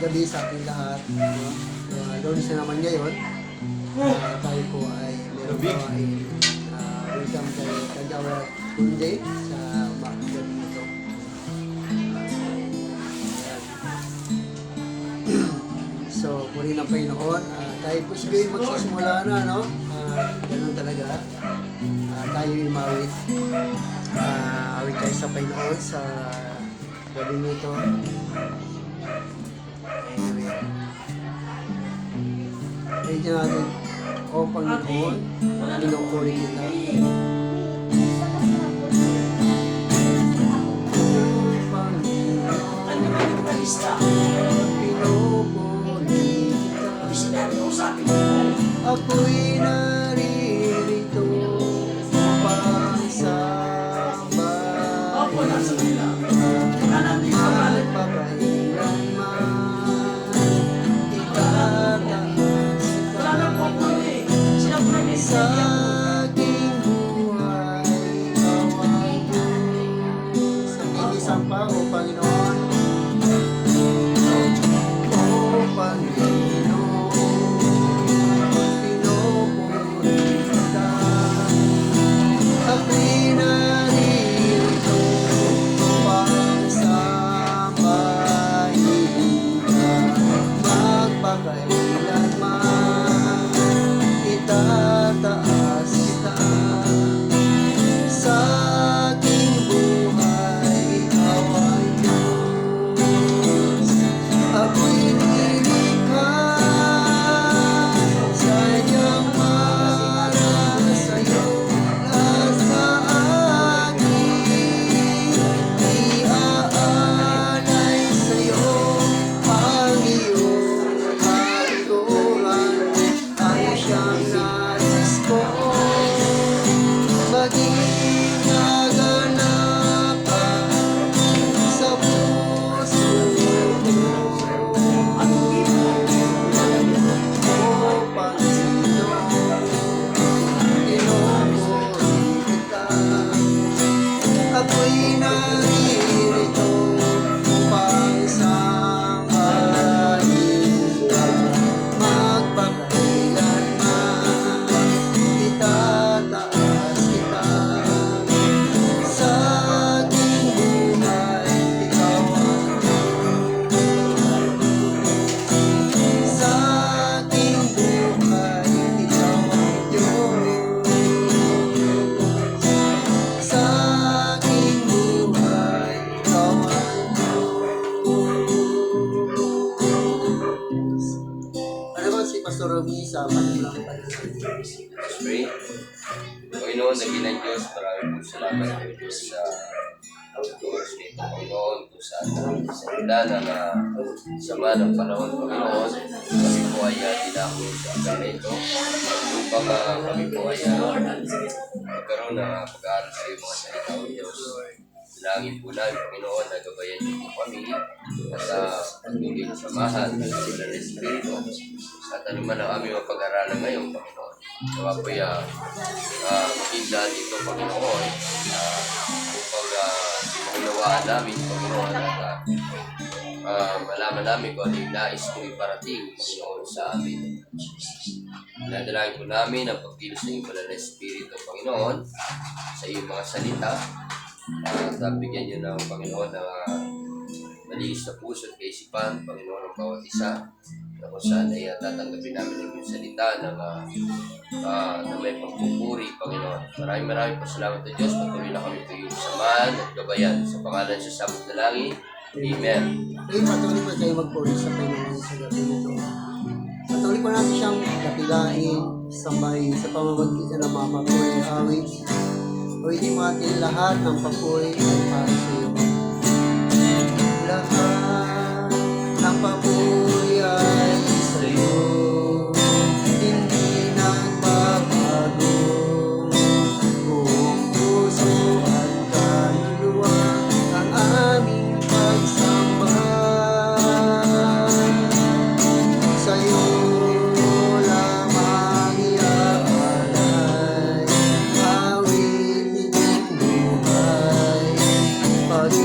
gabi sa ating lahat. Lunes na naman ngayon. Tayo po ay meron po ay welcome kay Kagawad Kunde sa gabi nito. So, puri ng Panginoon. Tayo po siguro magsisimula na, no? Ganun talaga. Tayo imawit. Awit tayo sa Panginoon sa gabi nito. Medyo natin, O Panginoon, pinupuri kita. Ako'y naririto upang sambahin magpakailanman itataas sa aking buhay awang Diyos. Ang isang pa, O Panginoon, O Panginoon, ako'y naririto upang sambahin ka magpakailanman itataas kita sa aking buhay awang Diyos. Ako'y nilikha sa iyong para sa'yo. Ako'y naririto upang sambahin ka magpakailanman itataas kita sa aking buhay. Ikaw ang Diyos sa aking buhay. Ikaw ang Diyos sa Pastor Romy sa Panimulang Panimulang. Let's pray. Panginoon, naginang Diyos, maraming po salamat po Diyos sa Diyos nito, Panginoon, kung saan namin sa ina na sama ng panahon, Panginoon, kami po ay dinako sa akin na ito upang kami po ay magkaroon ng pag-aaral sa iyong mga salita o Diyos. Langin po namin, Panginoon, na gabayan niyo po kami at patuloy na samahan ng sila ng Espiritu at ano man ang aming mapag-aralan ngayon, Panginoon. Nawa po maging lahat ito, Panginoon, upang maunawaan namin, Panginoon, at malaman namin kung ano yung nais kong iparating, Panginoon, sa amin. Nadalangin po namin ang pagkilos ng iyong banal na Espiritu, Panginoon, sa iyong mga salita. At bigyan niyo ng Panginoon ng malinis na puso at kaisipan, Panginoon, ang bawat isa na kung saan ay tatanggapin namin ang iyong salita na may pagpupuri, Panginoon. Maraming pasalamat sa Diyos. Patuloy na kami po iyong samahan at gabayan sa pangalan sa samot na langit. Amen. Ngayon, patuloy pa tayo magpuri sa Panginoon sa gabi nito. Patuloy pa natin siyang kapilain, sambahin sa pamamagitan ng mga papuri awit. O hindi mo atin lahat ng papuri ay para sa iyo. Lahat ng papuri ay sa iyo. Hindi nagbabago. Buong puso at kaluluwa ang aming pagsamba. Sa iyo lamang iaalay awit. Pag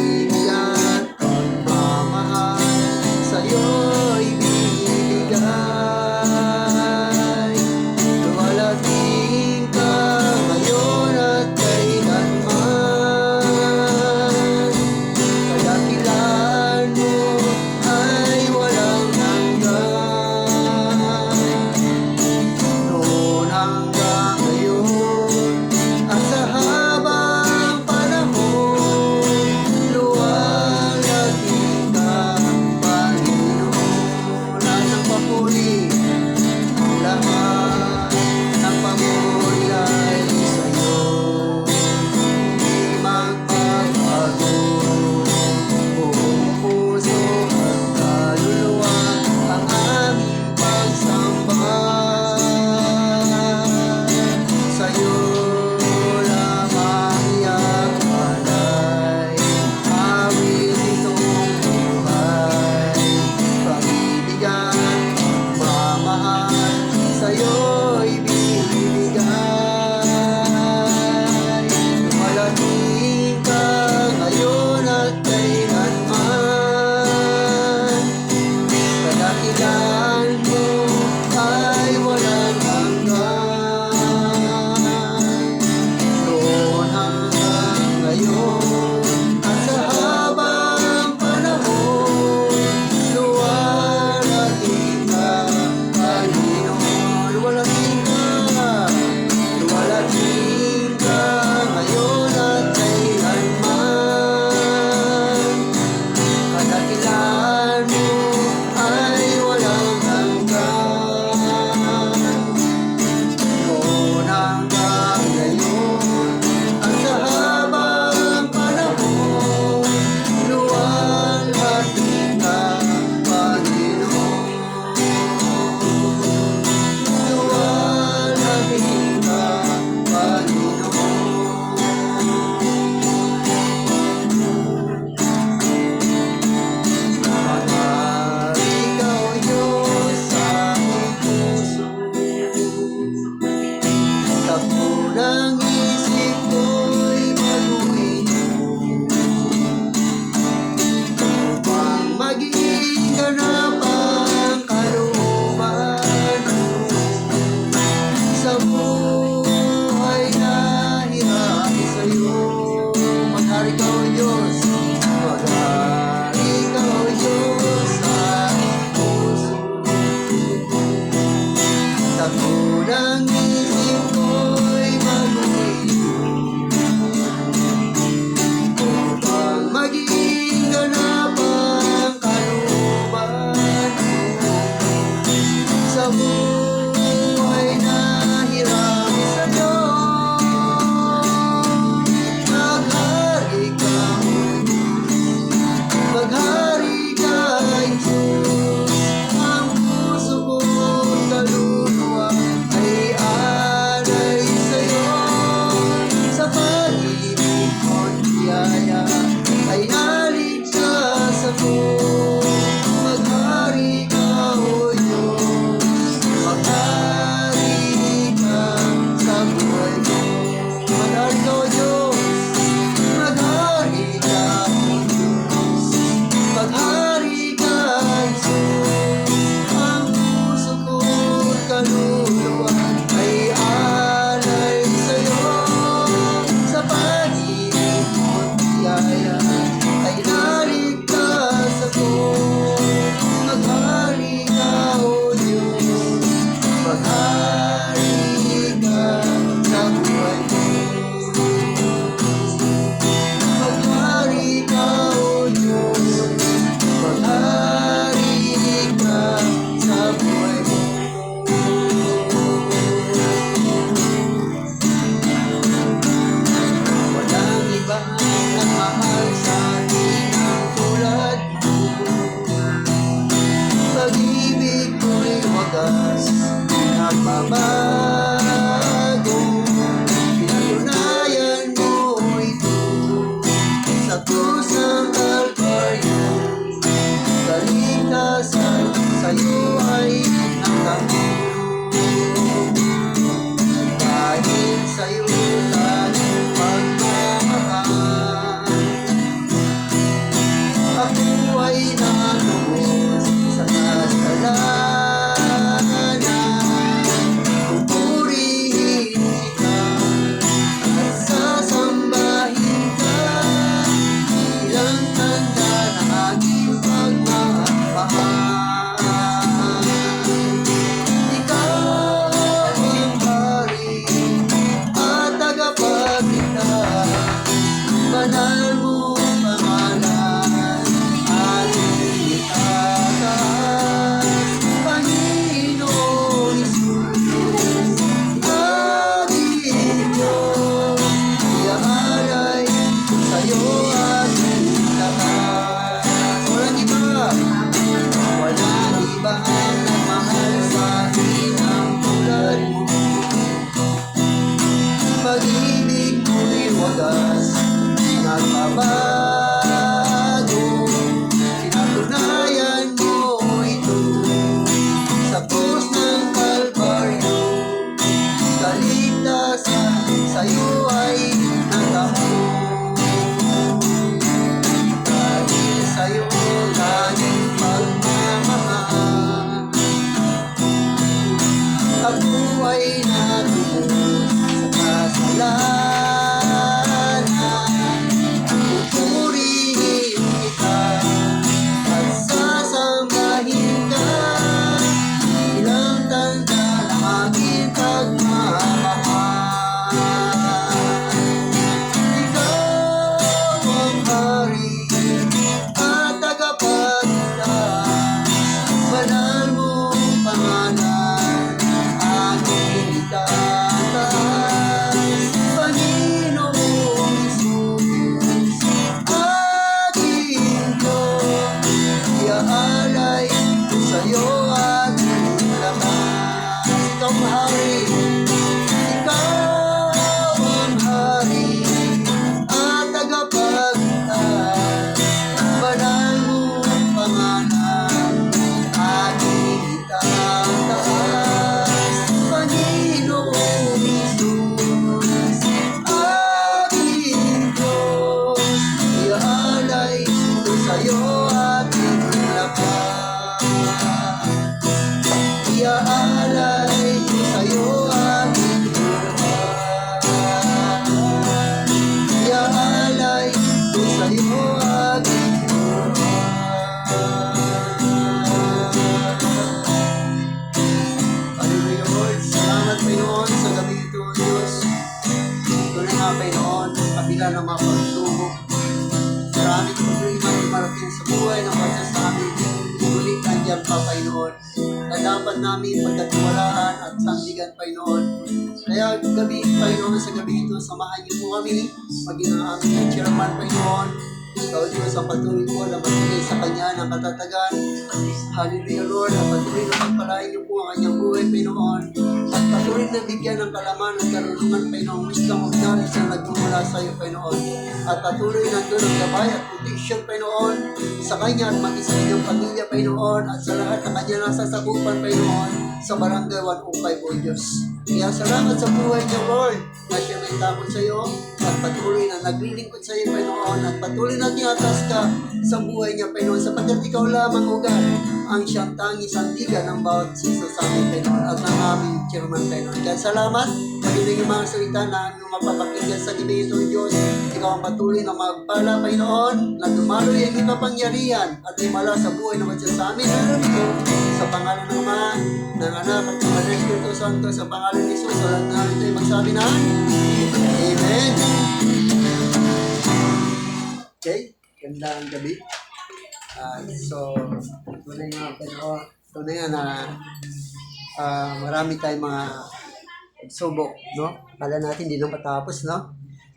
ko. Maghari ka, O Diyos. Maghari ka sa buhay ko. Maghari ka, O Diyos. Maghari ka, O Diyos. Maghari ka, Jesus. Ang puso ko't kaluluwa ay alay sa'yo. Sa pag-ibig mo't biyaya ay naligtas ako. Maghari ka, O Diyos. Maghari ka sa buhay ko. Maghari ka, O Diyos. Maghari ka sa buhay ko. Walang ibang nagmahal sa akin ang tulad mo. Pag-ibig ko'y wagas, nagbabago. Pinatunayan mo ito sa krus ng Kalbaryo. Kaligtasan sa'yo ay nangako. Dahil sa'yo laging pagmamahal, ako ay natubos sa kasalanan. Pupurihin kita at sasambahin ka bilang tanda ng aking pagmamahal. Ikaw ang hari at tagapagligtas, banal mo pangalan, ating itataas. Panginoon Jesus, ating Diyos, iaalay sa'yo ating lahat. Walang iba, walang iba ang nagmahal sa akin ang tulad mo. Pag-ibig mo'y wagas, nagbabago. Pinatunayan mo ito sa krus ng Kalbaryo. Kaligtasan sa'yo ay nangako. Dahil sa'yo laging pagmamahal, ako ay natubos sa kasalanan. Pupurihin kita at sasambahin ka bilang tanda ng aking pagmamahal. Ikaw ang hari at tagapagligtas, banal mong pangalan, aking itataas. Panginoong Jesus, ating Diyos, iaalay ko sa'yo ating lakas. Ikaw ang hari, ikaw ang hari at tagapagligtas, banal mong pangalan, ating itataas. Panginoong Jesus, ating Diyos, iaalay ko sa'yo ating lakas. Iaalay ko sa'yo ating lakas. Iaalay ko sa'yo ating Hallelujah, Lord. Salamat, Panginoon, sa gabi ito, Diyos. Tuloy nga, Panginoon, sa kabila ng mga pagsubok, maraming problema na marating sa buhay ng basta sa amin. Ngunit nandiyan pa, Panginoon, na dapat namin pagkatiwalaan at sandigan, Panginoon. Kaya gabi, Panginoon, sa gabi ito, samahan niyo po kami, maging ang aming chairman, Panginoon. Ikaw, Diyos, ang patuloy po na magbigay sa Kanya ng katatagan. Hallelujah, Lord. Ang patuloy na pagpalain niyo po ang kanyang buhay, Panginoon. At patuloy na bigyan ng kalaman at karunungan, Panginoon, wisdom of knowledge na nagmumula sa iyo, Panginoon. At patuloy na doon ang gabay at protection, Panginoon, sa kanya at mag-isa niyang pamilya, Panginoon, at sa lahat na kanya nasasakupan, Panginoon, sa Barangay 105, O Diyos. Kaya salamat sa buhay niyo, Lord, na siya may takot sa iyo at patuloy na naglilingkod sa iyo, Panginoon, at patuloy na tinatas ka sa buhay niya, Panginoon, sapagkat ikaw lamang, O God, ang siyang tanging sandigan ng bawat sisa sa amin, Panginoon, at ng aming chairman, Panginoon. Kaya salamat, pagkinig yung mga salita na aming mapapakinggan sa gabi ito, Diyos. Ikaw ang patuloy na magpala, Panginoon, na dumaloy ang iyong kapangyarihan at himala sa buhay naman siya sa amin. Ito, sa pangalan ng Ama, ng Anak, at ng Espiritu Santo, sa pangalan ni Jesus, sa lahat namin tayo magsabi na, Amen. Okay, ganda ang gabi. So, tunay nga, pero tunay nga na marami tayong mga subok, no? Kala natin hindi lang patapos, no?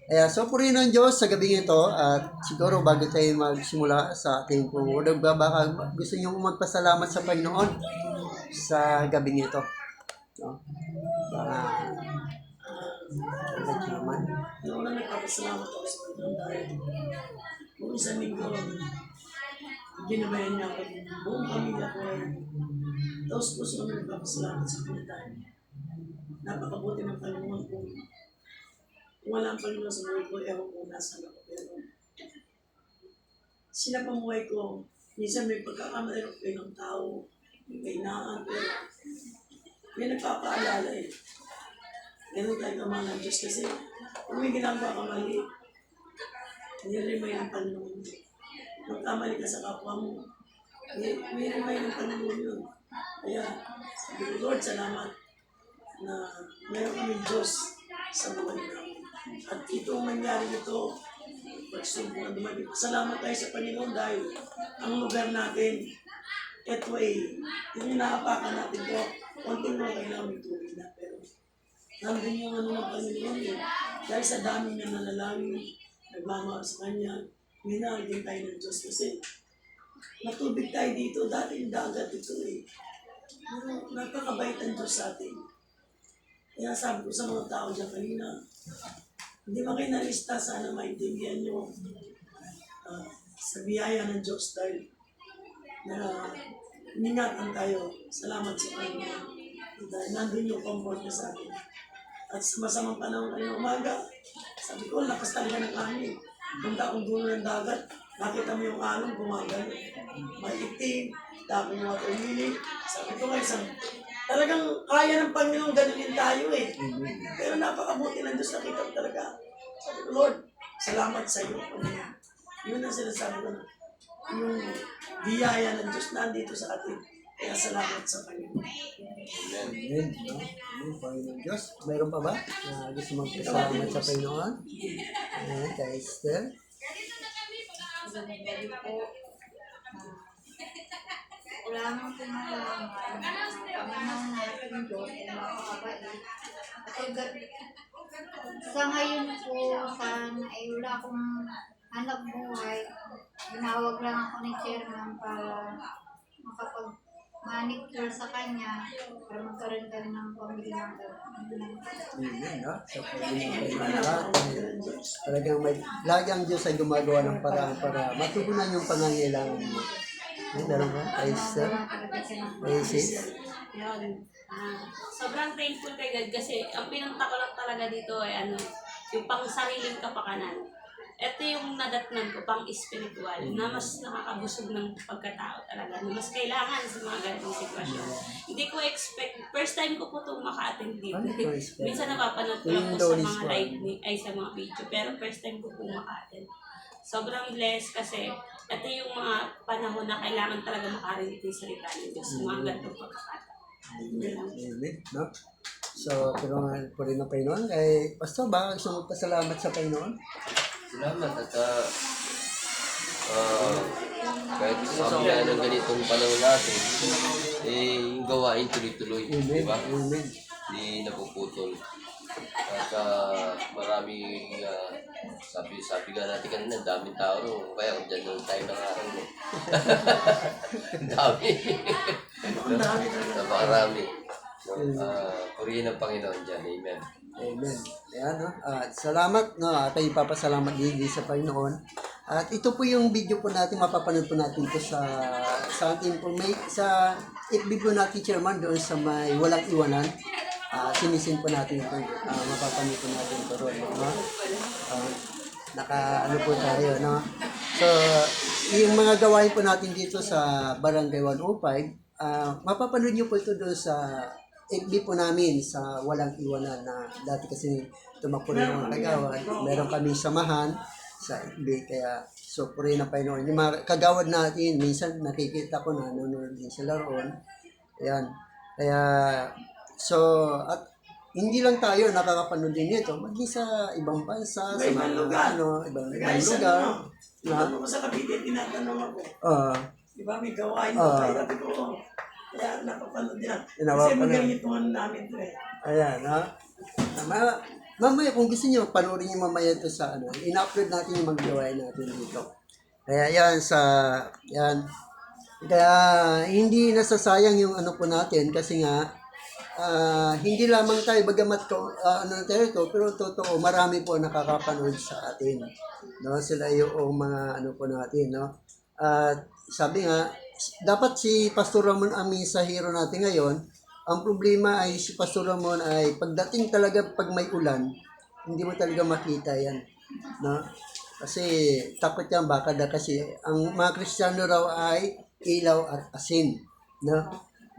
Kaya so purihin ng Diyos sa gabi ito at siguro bago tayo magsimula sa ating pumulog, baka gusto nyo magpasalamat sa Panginoon sa gabi ito, no? Baka naman. Noong na nagpapasalamat ako sa Panginoon dahil kung isang linggo, ginabayan niya ako ng buong pamilya ko ay taos puso kami nagpapasalamat sa Panginoon dahil napakabuti ng Panginoon kung wala ang Panginoon sa buhay ko, ewan ko nasaan ako, pero sinapamuhay ko, minsan may pagkakamali ako ng tao, may kainaan, pero may nagpapaalala eh. Ganun tayo kamahal ng Diyos kasi kung may ginagawa ka mali, nirimay ng Panginoon. Magkamali ka sa kapwa mo, nirimay ng Panginoon yun. Kaya, sabi ko, Lord, salamat na meron kaming Diyos sa buhay namin. At itong mangyari nito, pagsubok na dumating. Salamat tayo sa Panginoon dahil ang lugar natin, ito ay, yung inaapakan natin ko, konting mga kailangan may tubig na. Pero, nandun yung ano ng Panginoon eh. Dahil sa dami niya nanalangin, nagmamahal sa Kanya, minahal din tayo ng Diyos kasi natubig tayo dito, dati yung dagat ito eh. Pero napakabait ang Diyos sa atin. Kaya sabi ko sa mga tao dyan kanina, hindi man kayo nalista, sana maintindihan nyo sa biyaya ng Diyos dahil na iningatan tayo. Salamat sa Panginoon. Dahil nandun yung comfort niya sa atin. At sa masamang panahon ngayong umaga, sabi ko, lakas talaga ng angin. Punta akong dulo ng dagat, nakita mo yung alon, gumagano. May itim, tapos yung water lily. Sabi ko nga, talagang kaya ng Panginoon, ganunin tayo eh. Pero napakabuti ng Diyos, nakita ko talaga. Sabi ko, Lord, salamat sa iyo, Panginoon. Yun ang sinasabi ko na, yung biyaya ng Diyos nandito sa atin. Kaya salamat sa Panginoon. Amen. No? Amen. Panginoon Diyos. Mayroon pa ba na gusto magpasalamat sa Panginoon? Amen. Kay Esther. Gabi po. Wala nang pinalaman. Panginoon natin Diyos ay makakabait. Sa ngayon po, ay wala akong hanap buhay. Ginawag lang ako ni Chairman para makapag-manicure sa kanya para magkaroon kami ng pamilya. Amen. No? So, talagang lagi ang Diyos ay gumagawa ng paraan para matugunan yung pangangailangan mo. Meron ba? Kay Esther? Kay Sis? Yun. Sobrang thankful kay God kasi ang pinunta ko lang talaga dito ay yung pang sariling kapakanan. Ito yung nadatnan ko pang spiritual na mas nakakabusog ng pagkatao talaga, na mas kailangan sa mga ganitong sitwasyon. Hindi ko expect, first time ko po itong maka-attend dito. Minsan napapanood ko lang po sa mga live, sa mga video, pero first time ko po maka-attend. Sobrang blessed kasi ito yung mga panahon na kailangan talaga makarinig yung salita ng Diyos, mga ganitong pagkakataon. Amen. No? So, pero po rin ng Panginoon. Kay Pastor, ba gusto magpasalamat sa Panginoon? Salamat at kahit sa kabila ng ganitong panahon natin, yung gawain tuloy-tuloy, Amen. di ba? Amen. Hindi napuputol. At maraming, sabi nga natin kanina, daming tao rin. Kaya kung dyan lang tayo nangarang mo. Ang dami. Ang dami talaga. Napakarami. Purihin ang Panginoon dyan. Amen. Amen. Ayan, no? At salamat, no? At tayo papasalamat din sa Panginoon. At ito po yung video po natin, mapapanood po natin ito sa ating sa FB po natin, Chairman, doon sa may walang iwanan. Sinisin po natin ito. Mapapanood po natin ito ron, no? Ano po tayo, no? So, yung mga gawain po natin dito sa Barangay 105, mapapanood nyo po ito doon sa FB po namin sa Walang Iwanan na dati kasi tumakbo rin ang kagawad. Meron kami samahan sa FB, kaya so purihin ang Panginoon. Yung mga kagawad natin, minsan nakikita ko na nanonood din sila roon. Ayan. Kaya, so, at hindi lang tayo nakakapanood din nito, maging sa ibang bansa, sa Ibang lugar. ibang Guys, lugar. ano ko sa Cavite, tinatanong ako. Di ba may gawain ko tayo? Sabi ko, kaya napapanood yan. Kasi Napapanood. magaling ito namin ito eh. Ayan, ha? Mamaya, kung gusto nyo, panoorin nyo mamaya ito sa ina-upload natin yung mga gawain natin dito. Kaya yan. Kaya hindi nasasayang yung ano po natin kasi nga, hindi lamang tayo, bagamat tayo ito, pero totoo, marami po nakakapanood sa atin. No? Sila yung mga ano po natin, no? At sabi nga, dapat si Pastor Ramon ang mensahero natin ngayon. Ang problema ay si Pastor Ramon ay pagdating talaga pag may ulan, hindi mo talaga makita yan. No? Kasi takot yan baka kasi ang mga Kristiyano raw ay ilaw at asin. No?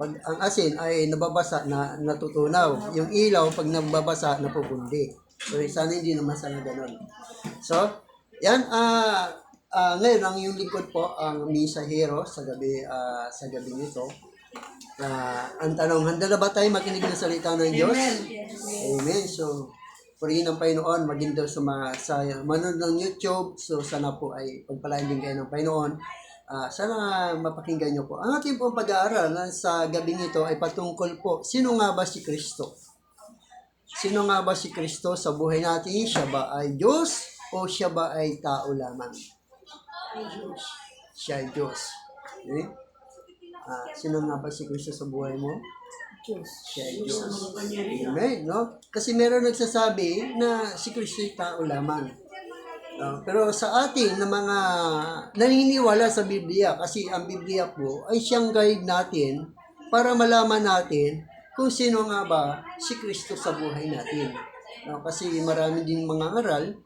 Pag ang asin ay nababasa na natutunaw. Yung ilaw pag nababasa napupundi. So sana hindi naman sana ganun. So, yan ngayon ang yung lingkod po ang mensahero sa gabi nito. Ang tanong, handa na ba tayo makinig ng salita ng Diyos? Amen. So, purihin ang Panginoon, maging daw sa manood ng YouTube. So, sana po ay pagpalain din kayo ng Panginoon. Sana mapakinggan nyo po. Ang ating pong pag-aaral sa gabing ito ay patungkol po, sino nga ba si Kristo? Sino nga ba si Kristo sa buhay natin? Siya ba ay Diyos o siya ba ay tao lamang? Siya ay Diyos. Okay? Sino nga ba si Kristo sa buhay mo? Siya ay Diyos. Amen, no? Kasi meron nagsasabi na si Kristo ay tao lamang. Pero sa atin na mga naniniwala sa Biblia, kasi ang Biblia po ay siyang guide natin para malaman natin kung sino nga ba si Kristo sa buhay natin. Kasi marami din mga aral,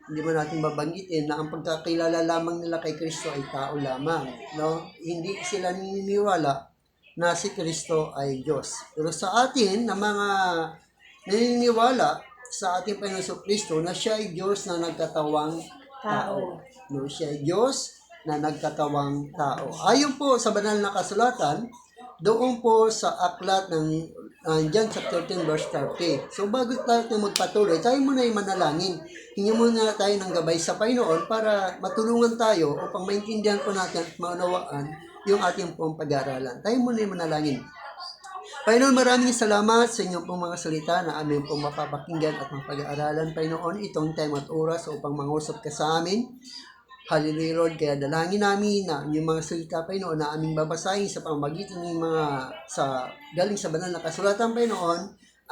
hindi mo natin babanggitin na ang pagkakilala lamang nila kay Kristo ay tao lamang. No? Hindi sila naniniwala na si Kristo ay Diyos. Pero sa atin na mga naniniwala sa ating Panginoon Kristo na siya ay Diyos na nagkatawang tao. No, siya ay Diyos na nagkatawang tao. Ayon po sa banal na kasulatan, doon po sa aklat ng John chapter 10 verse 30. So bago tayo magpatuloy, tayo muna ay manalangin. Hingi muna tayo ng gabay sa Panginoon para matulungan tayo upang maintindihan po natin at maunawaan yung ating pong pag-aaralan. Tayo muna ay manalangin. Panginoon, maraming salamat sa inyong pong mga salita na aming pong mapapakinggan at mapag-aaralan, Panginoon, itong time at oras upang mangusap ka sa amin. Hallelujah, Lord. Kaya dalangin namin na yung mga salita, Panginoon, na aming babasahin sa pamamagitan ng galing sa banal na kasulatan, Panginoon,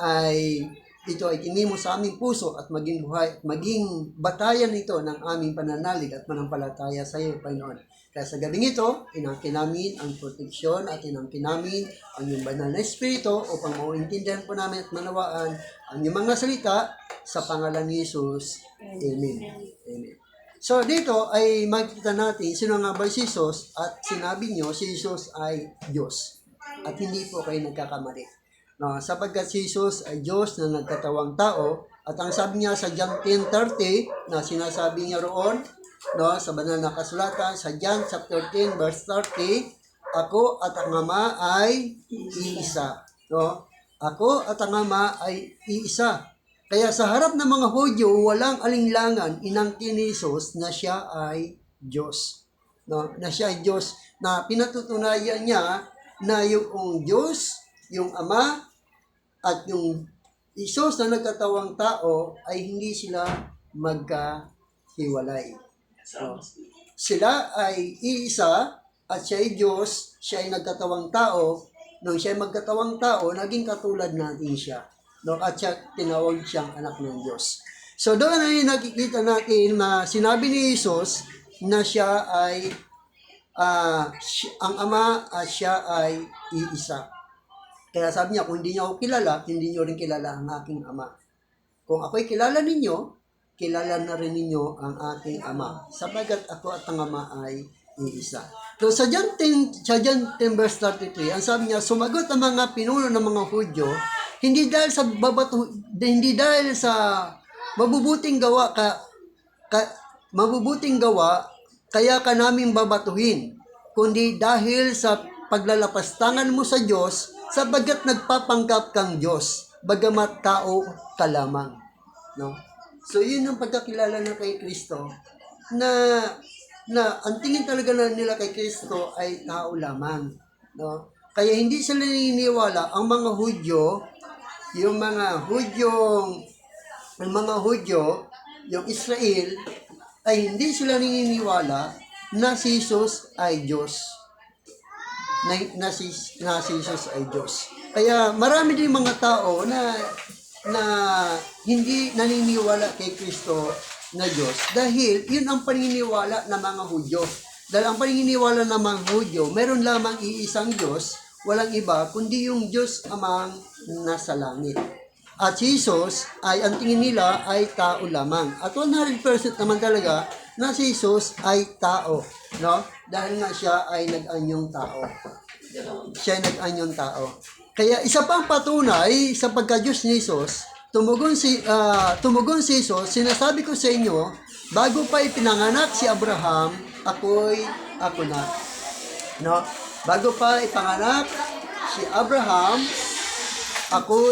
ay ito ay tinimo sa aming puso at maging buhay at maging batayan ito ng aming pananalig at manampalataya sa iyo, Panginoon. Kaya sa gabing ito, inangkin namin ang proteksyon at inangkin namin ang iyong banal na espiritu upang mauintindihan po namin at manawaan ang iyong mga salita sa pangalan ni Jesus. Amen. Amen. So dito ay makikita natin sino nga ba si Jesus at sinabi niyo si Jesus ay Diyos. At hindi po kayo nagkakamali. No, sapagkat si Jesus ay Diyos na nagkatawang tao at ang sabi niya sa John 10:30 na sinasabi niya roon, no, sa banal na kasulatan sa John chapter 10 verse 30, ako at ang Ama ay iisa. No? Ako at ang Ama ay iisa. Kaya sa harap ng mga Hudyo, walang alinlangan inangkin ni Jesus na siya ay Diyos. No? Na siya ay Diyos na pinatutunayan niya na yung Diyos, yung Ama, at yung Jesus na nagkatawang tao ay hindi sila magkahiwalay. So, sila ay iisa at siya ay Diyos, siya ay nagkatawang tao, nung siya magkatawang tao, naging katulad natin siya. No? At siya, tinawag siyang anak ng Diyos. So doon ay nakikita natin na sinabi ni Jesus na siya ay ang Ama at siya ay iisa. Kaya sabi niya, kung hindi niyo ako kilala, hindi niyo rin kilala ang aking Ama. Kung ako'y kilala ninyo, kilala na rin ninyo ang aking Ama. Sapagat ako at ang Ama ay iisa. So sa John 10 verse 33, ang sabi niya, sumagot ang mga pinuno ng mga Hudyo, hindi dahil sa mabubuting gawa kaya ka namin babatuhin, kundi dahil sa paglalapastangan mo sa Diyos, sabagat nagpapanggap kang Diyos, bagamat tao ka lamang. No? So yun ang pagkakilala na kay Kristo, na ang tingin talaga na nila kay Kristo ay tao lamang. No? Kaya hindi sila naniniwala, ang mga Hudyo, yung yung Israel, ay hindi sila naniniwala na si Jesus ay Diyos. Na si Jesus ay Diyos. Kaya marami din mga tao na hindi naniniwala kay Kristo na Diyos dahil yun ang paniniwala ng mga Hudyo. Dahil ang paniniwala ng mga Hudyo, meron lamang iisang Diyos, walang iba kundi yung Diyos amang nasa langit. At Jesus ay ang tingin nila ay tao lamang. At 100% naman talaga na si Jesus ay tao, no? Dahil nga siya ay nag-anyong tao. Siya ay nag-anyong tao. Kaya isa pang patunay sa pagka-Diyos ni Jesus, tumugon si Jesus, sinasabi ko sa inyo, bago pa ipinanganak si Abraham, ako na. No? Bago pa ipanganak si Abraham, ako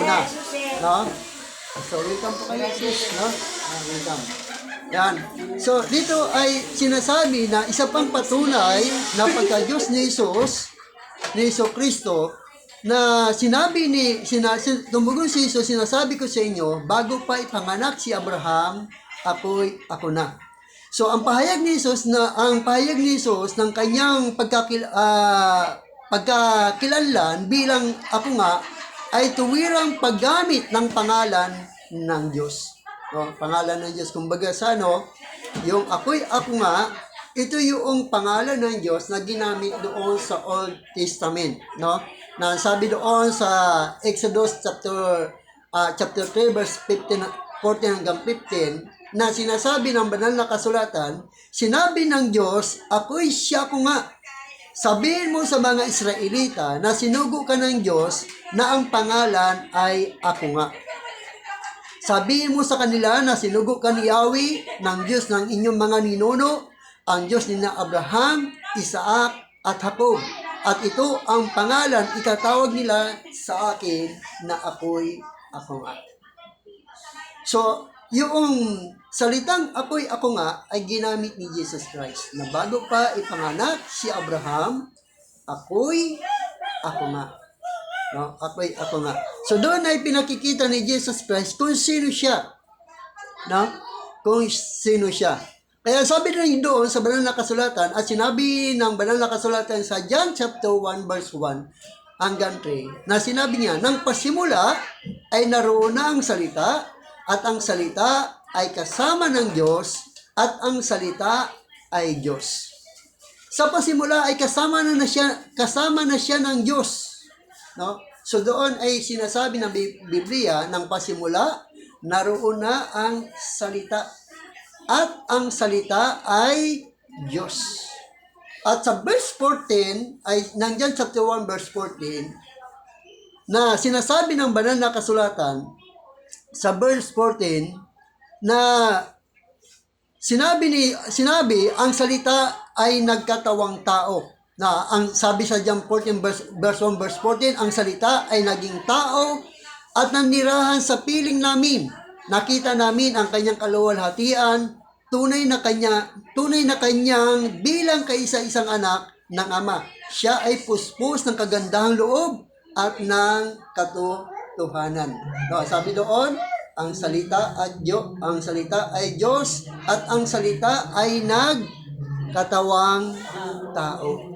na. No? So, welcome po kayo, sis. No? Welcome. Yan. So, dito ay sinasabi na isa pang patunay na pagka-Diyos ni Jesus Kristo, na tumugon si Jesus, sinasabi ko sa inyo, bago pa ipanganak si Abraham, ako na. So, ang pahayag ni Jesus ng kanyang pagkakilanlan bilang ako nga, ay tuwirang paggamit ng pangalan ng Diyos. No, pangalan ng Diyos. Kumbaga yung ako nga, ito yung pangalan ng Diyos na ginamit doon sa Old Testament. No? Na sabi doon sa Exodus chapter 3 verse 14 hanggang 15, na sinasabi ng banal na kasulatan, sinabi ng Diyos, siya ko nga. Sabihin mo sa mga Israelita na sinugo ka ng Diyos na ang pangalan ay ako nga. Sabihin mo sa kanila na sinugo ka ni Yahweh ng Diyos ng inyong mga ninuno, ang Diyos ni Abraham, Isaac, at Jacob. At ito ang pangalan itatawag nila sa akin na ako nga. So, yung salitang ako nga ay ginamit ni Jesus Christ na bago pa ipanganak si Abraham, ako nga. No? Ako nga. So doon ay pinakikita ni Jesus Christ kung sino siya. No? Kung sino siya. Kaya sabi rin doon sa banal na kasulatan, at sinabi ng banal na kasulatan sa John chapter 1 verse 1 hanggang 3, na sinabi niya, nang pasimula ay naroon na ang salita, at ang salita ay kasama ng Diyos, at ang salita ay Diyos. Sa pasimula ay kasama na siya ng Diyos. No? So doon ay sinasabi ng Biblia, ng pasimula, naroon na ang salita. At ang salita ay Diyos. At sa verse 14, ay nandiyan chapter 1 verse 14, na sinasabi ng banal na kasulatan, sa verse 14, na sinabi ang salita ay nagkatawang tao. Na ang sabi sa John 14 verse 1 verse 14, ang salita ay naging tao at nanirahan sa piling namin. Nakita namin ang kanyang kaluwalhatian, tunay na kanyang bilang kaisa-isang anak ng Ama. Siya ay puspos ng kagandahang loob at ng katotohanan. No, sabi doon, ang salita ay Diyos at ang salita ay nagkatawang tao.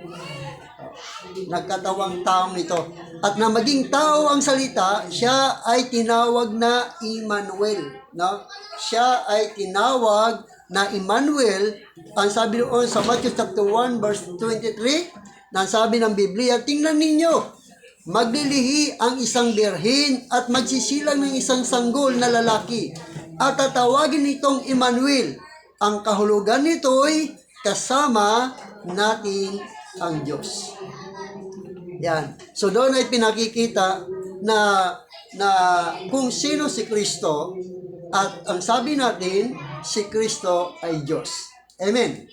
nagkatawang taong ito. At na maging tao ang salita, siya ay tinawag na Emmanuel. No? Siya ay tinawag na Emmanuel. Ang sabi doon sa Matthew chapter 1 verse 23, na sabi ng Biblia, tingnan ninyo, maglilihi ang isang birhen at magsisilang ng isang sanggol na lalaki at tatawagin itong Emmanuel. Ang kahulugan nito'y kasama natin ang Diyos. Yan. So doon ay pinakikita na kung sino si Kristo, at ang sabi natin, si Kristo ay Diyos. Amen.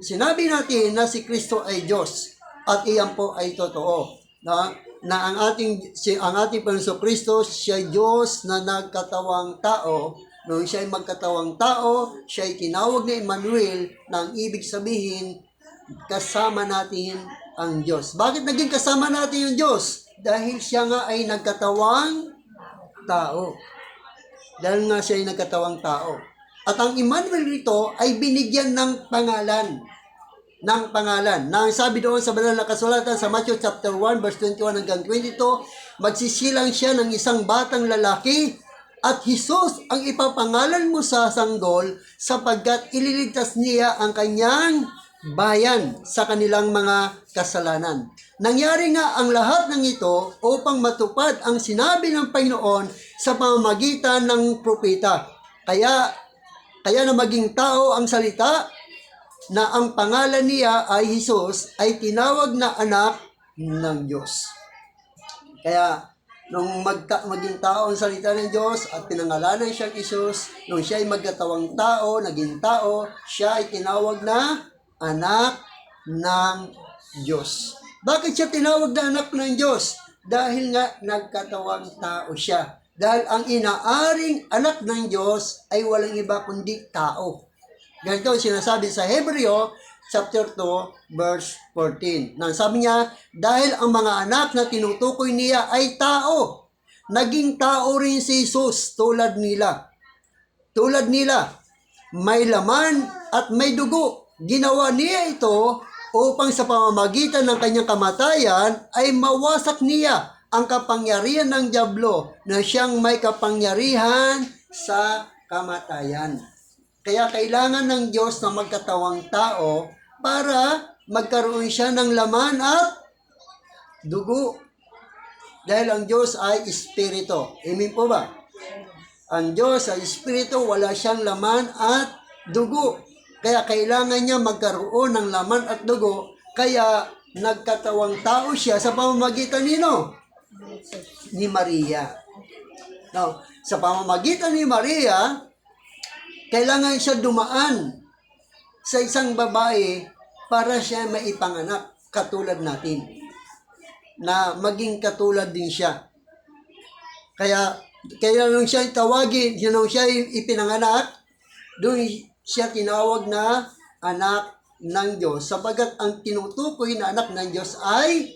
Sinabi natin na si Kristo ay Diyos at iyan po ay totoo. Na ang ating Panginoon Kristo, siya ay Diyos na nagkatawang tao. Nung siya ay magkatawang tao, siya ay tinawag na Emmanuel, na ang ibig sabihin, kasama natin ang Diyos. Bakit naging kasama natin yung Diyos? Dahil siya nga ay nagkatawang tao. Dahil nga siya ay nagkatawang tao. At ang Emmanuel nito ay binigyan ng pangalan. Na sabi doon sa banal na kasulatan sa Matthew chapter 1 verse 21 hanggang 22, magsisilang siya ng isang batang lalaki at Jesus ang ipapangalan mo sa sanggol sapagkat ililigtas niya ang kanyang bayan sa kanilang mga kasalanan. Nangyari nga ang lahat ng ito upang matupad ang sinabi ng Panginoon sa pamamagitan ng propeta. Kaya na maging tao ang salita, na ang pangalan niya ay Jesus, ay tinawag na anak ng Diyos. Kaya, nung maging tao ang salita ng Diyos at pinangalanan siyang Jesus, nung siya ay magkatawang tao, naging tao, siya ay tinawag na anak ng Diyos. Bakit siya tinawag na anak ng Diyos? Dahil nga nagkatawang tao siya. Dahil ang inaaring anak ng Diyos ay walang iba kundi tao. Ganito sinasabi sa Hebreo chapter 2 verse 14. Nang sabi niya, dahil ang mga anak na tinutukoy niya ay tao, naging tao rin si Jesus tulad nila. Tulad nila, may laman at may dugo. Ginawa niya ito upang sa pamamagitan ng kanyang kamatayan ay mawasak niya ang kapangyarihan ng dyablo na siyang may kapangyarihan sa kamatayan. Kaya kailangan ng Diyos na magkatawang tao para magkaroon siya ng laman at dugo. Dahil ang Diyos ay Espiritu. Amen po ba? Ang Diyos ay Espiritu, wala siyang laman at dugo. Kaya kailangan niya magkaroon ng laman at dugo. Kaya nagkatawang tao siya sa pamamagitan ni Maria. Now, sa pamamagitan ni Maria, kailangan siya dumaan sa isang babae para siya maipanganak katulad natin. Na maging katulad din siya. Kaya nung siya tawagin, nung siya ipinanganak, doon siya tinawag na anak ng Diyos. Sapagkat ang tinutukoy na anak ng Diyos ay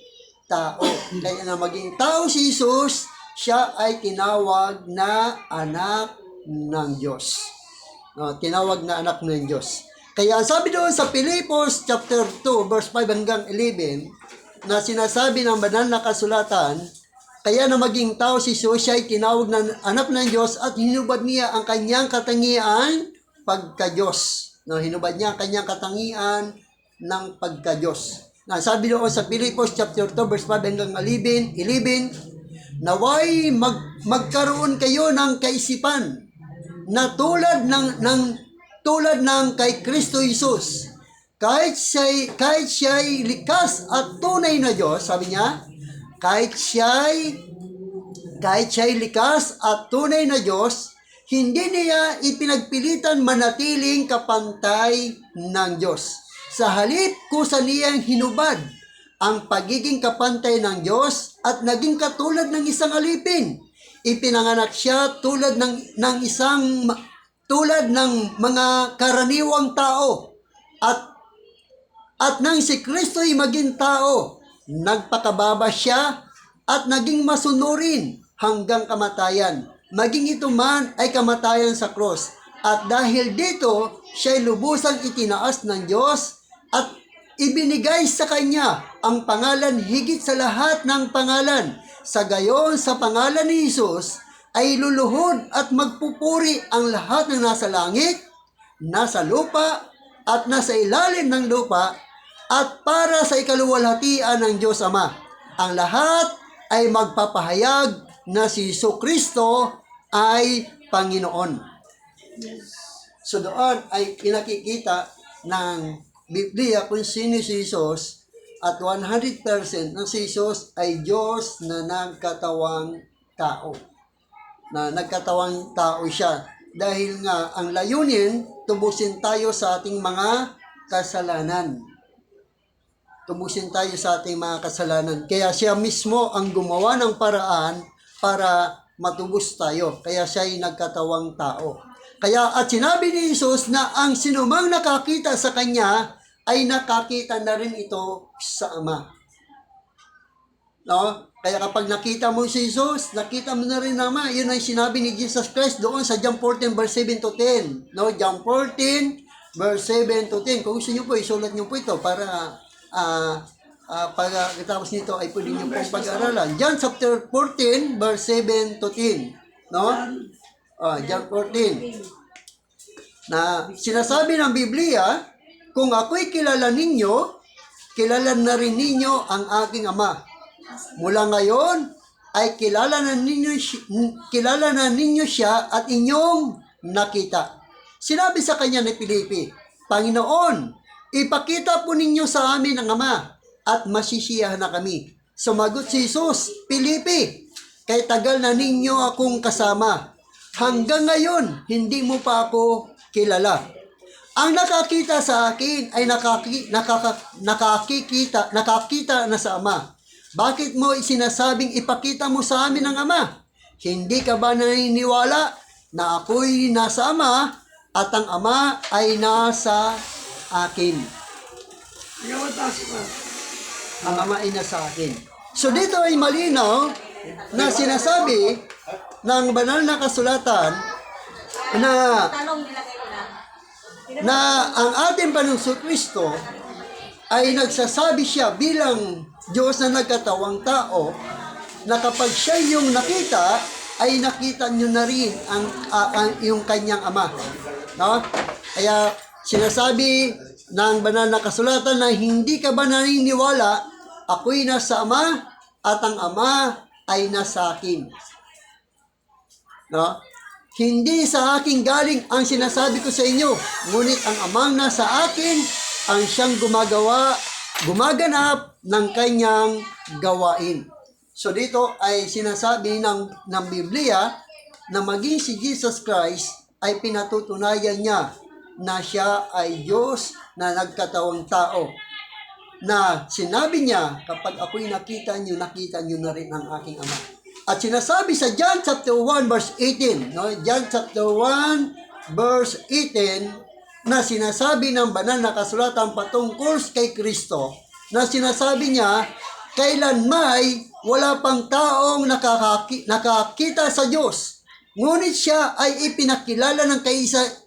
tao. Kaya na maging tao si Jesus, siya ay tinawag na anak ng Diyos. Tinawag na anak ng Diyos. Kaya sabi doon sa Filipos chapter 2 verse 5 hanggang 11 na sinasabi ng banal na kasulatan, kaya na maging tao si Jesus, siya ay tinawag na anak ng Diyos at hinubad niya ang kanyang katangian pagka-Diyos. Hinubad niya ang kanyang katangian ng pagka-Diyos. Sabi doon sa Filipos chapter 2 verse 5 hanggang 11, naway magkaroon kayo ng kaisipan na tulad ng kay Kristo Jesus. Kahit siya'y likas at tunay na Diyos, sabi niya, kahit siya'y likas at tunay na Diyos, hindi niya ipinagpilitan manatiling kapantay ng Diyos. Sa halip kusa niyang hinubad ang pagiging kapantay ng Diyos at naging katulad ng isang alipin. Ipinanganak siya tulad ng mga karaniwang tao. At nang si Kristo ay maging tao, nagpakababa siya at naging masunurin hanggang kamatayan. Maging ito man ay kamatayan sa krus. At dahil dito, siya ay lubusang itinaas ng Diyos ibinigay sa kanya ang pangalan higit sa lahat ng pangalan. Sa gayon, sa pangalan ni Jesus, ay luluhod at magpupuri ang lahat ng nasa langit, nasa lupa, at nasa ilalim ng lupa, at para sa ikaluwalhatian ng Diyos Ama. Ang lahat ay magpapahayag na si Jesucristo ay Panginoon. So doon ay pinakikita ng Biblia kung sino si Jesus, at 100% ng si Jesus ay Diyos na nagkatawang tao. Na nagkatawang tao siya. Dahil nga ang layunin, tubusin tayo sa ating mga kasalanan. Tubusin tayo sa ating mga kasalanan. Kaya siya mismo ang gumawa ng paraan para matubos tayo. Kaya siya ay nagkatawang tao. Kaya at sinabi ni Jesus na ang sinumang nakakita sa Kanya ay nakakita na rin ito sa Ama. No? Kaya kapag nakita mo si Jesus, nakita mo na rin ang Ama. Yun ay sinabi ni Jesus Christ doon sa John 14 verse 7 to 10. No? John 14 verse 7 to 10. Kung gusto nyo po, isulat nyo po ito para pagkatapos nito ay pwede nyo pong pag-aralan. John chapter 14 verse 7 to 10. No? John 14. Na sinasabi ng Biblia, kung ako'y kilala ninyo, kilala na rin ninyo ang aking Ama. Mula ngayon ay kilala na ninyo siya at inyong nakita. Sinabi sa kanya ni Filipe, Panginoon, ipakita po ninyo sa amin ang Ama at masisiyahan na kami. Sumagot si Jesus, Filipe, kay tagal na ninyo akong kasama. Hanggang ngayon, hindi mo pa ako kilala. Ang nakakita sa akin ay nakakita na sa Ama. Bakit mo isinasabing ipakita mo sa amin ang Ama? Hindi ka ba naniniwala na ako'y nasa Ama at ang Ama ay nasa akin? Ang Ama ay nasa akin. So dito ay malinaw na sinasabi ng banal na kasulatan na ang ating Panginoong Kristo ay nagsasabi siya bilang Diyos na nagkatawang tao na kapag siya yung nakita, ay nakita nyo na rin yung kanyang Ama. No? Kaya sinasabi ng banal na kasulatan na hindi ka ba naniniwala, ako'y nasa Ama at ang Ama ay nasa akin. No? Hindi sa akin galing ang sinasabi ko sa inyo, ngunit ang Amang nasa akin ang siyang gumaganap ng kanyang gawain. So dito ay sinasabi ng Biblia na maging si Jesus Christ ay pinatutunayan niya na siya ay Diyos na nagkatawang tao. Na sinabi niya, kapag ako'y nakita niyo na rin ang aking Ama. At sinasabi sa John chapter 1 verse 18, no? John chapter 1 verse 18, na sinasabi ng banal na kasulatan patungkol kay Kristo, na sinasabi niya, kailanmay wala pang taong nakakita sa Diyos, ngunit siya ay ipinakilala ng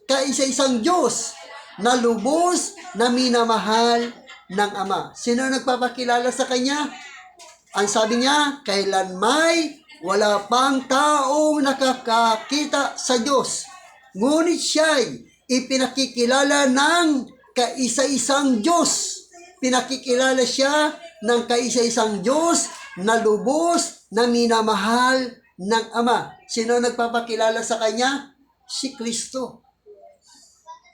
kaisa-isang Diyos na lubos na minamahal ng Ama. Sino nagpapakilala sa Kanya? Ang sabi niya, kailanmay wala pang taong nakakakita sa Diyos, ngunit siya'y ipinakikilala ng kaisa-isang Diyos. Pinakikilala siya ng kaisa-isang Diyos na lubos na minamahal ng Ama. Sino nagpapakilala sa Kanya? Si Kristo.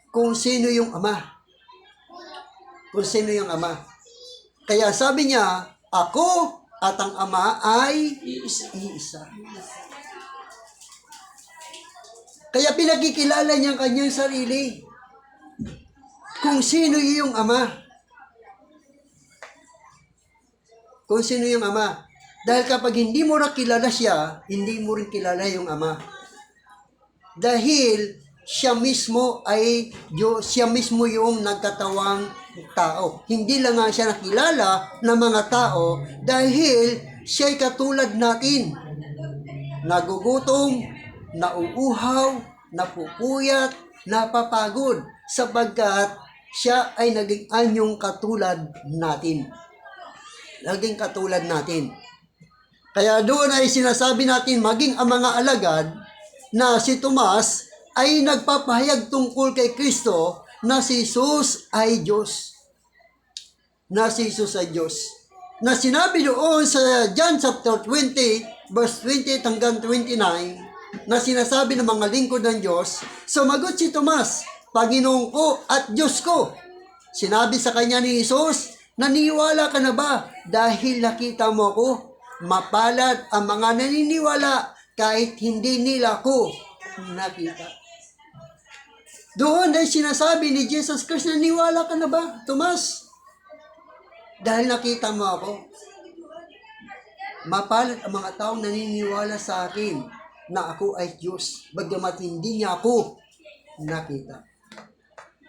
Kung sino yung Ama. Kung sino yung Ama. Kaya sabi niya, ako at ang Ama ay iisa. Kaya pinakikilala niya ang kanyang sarili. Kung sino yung Ama. Kung sino yung Ama. Dahil kapag hindi mo nakilala siya, hindi mo rin kilala yung Ama. Dahil siya mismo ay Diyos, siya mismo yung nagkatawang tao. Hindi lang nga siya nakilala ng mga tao dahil siya'y katulad natin. Nagugutom, nauuhaw, napupuyat, napapagod, sapagkat siya ay naging anyong katulad natin. Naging katulad natin. Kaya doon ay sinasabi natin maging ang mga alagad na si Tomas ay nagpapahayag tungkol kay Kristo na si Jesus ay Diyos. Na si Jesus ay Diyos. Na sinabi doon sa John chapter 20, verse 28 hanggang 29, na sinasabi ng mga lingkod ng Diyos, sumagot si Tomas, Panginoon ko at Diyos ko. Sinabi sa kanya ni Jesus, naniwala ka na ba dahil nakita mo ako? Mapalad ang mga naniniwala kahit hindi nila ko nakita. Doon ay sinasabi ni Jesus Christ, naniwala ka na ba, Tomas? Dahil nakita mo ako. Mapalad ang mga taong naniniwala sa akin na ako ay Diyos, bagamat hindi niya ako nakita.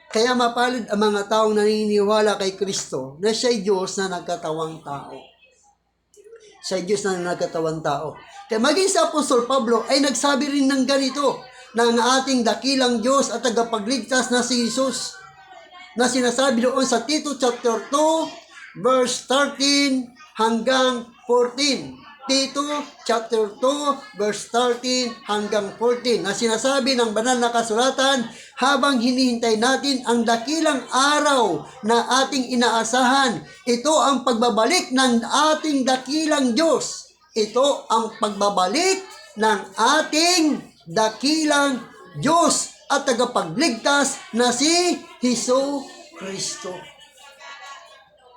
Kaya mapalad ang mga taong naniniwala kay Kristo na siya'y Diyos na nagkatawang tao. Siya'y Diyos na nagkatawang tao. Kaya maging sa Apostol Pablo ay nagsabi rin ng ganito, na ang ating dakilang Diyos at tagapagligtas na si Jesus, na sinasabi doon sa Tito chapter 2, verse 13 hanggang 14. Tito chapter 2 verse 13 hanggang 14 na sinasabi ng banal na kasulatan, habang hinihintay natin ang dakilang araw na ating inaasahan, ito ang pagbabalik ng ating dakilang Diyos. Ito ang pagbabalik ng ating dakilang Diyos at tagapagligtas na si Hesus Kristo.